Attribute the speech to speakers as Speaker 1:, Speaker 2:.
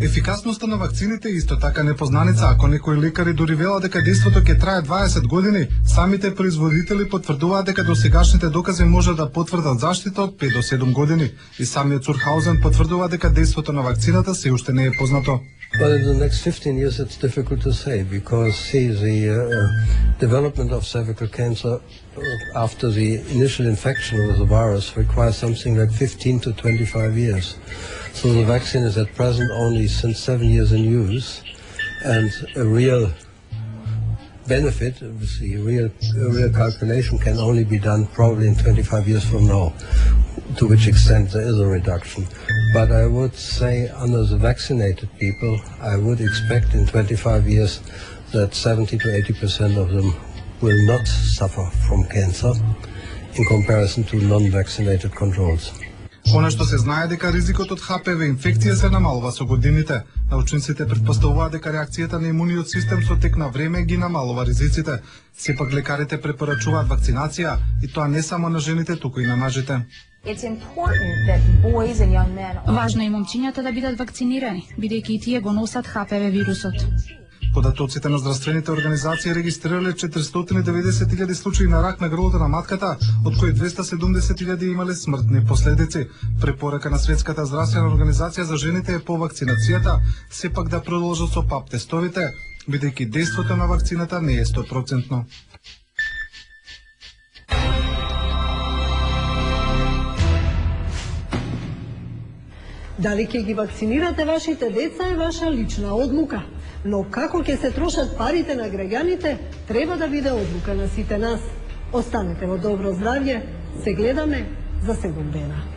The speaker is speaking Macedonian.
Speaker 1: Ефикасноста на вакцините е исто така непознаница, ако некои лекари дури велат дека дејството ќе трае 20 години, самите производители потврдуваат дека досегашните докази може да потврдат заштита од 5 до 7 години и самиот Цурхаузен потврдува дека дејството на вакцината се уште не е познато.
Speaker 2: Well, in the next 15 years it's difficult to say because the development of cervical cancer after the initial infection with the virus requires something like 15 to 25 years. So the vaccine is at present only since 7 years in use, and a real benefit, the real calculation can only be done probably in 25 years from now, to which extent there is a reduction. But I would say under the vaccinated people, I would expect in 25 years that 70 to 80% of them will not suffer from cancer in comparison to non-vaccinated controls.
Speaker 1: Она што се знае дека ризикот од ХПВ инфекција се намалува со годините. Научниците претпоставуваат дека реакцијата на имуниот систем со тек на време ги намалува ризиците. Сепак лекарите препорачуваат вакцинација и тоа не само на жените, туку и на мажите.
Speaker 3: Важно е момчињата да бидат вакцинирани, бидејќи и тие го носат ХПВ вирусот.
Speaker 1: Податоците на здравствените организации регистрирале 490.000 случаи на рак на грлото на матката, од кои 270.000 имале смртни последици. Препорака на Светската здравствена организација за жените е по вакцинацијата, сепак да продолжат со ПАП тестовите, бидејќи дејството на вакцината не е 100%.
Speaker 4: Дали ќе ги вакцинирате вашите деца е ваша лична одлука, но како ќе се трошат парите на граѓаните, треба да биде одлука на сите нас. Останете во добро здравје, се гледаме за 7 дена.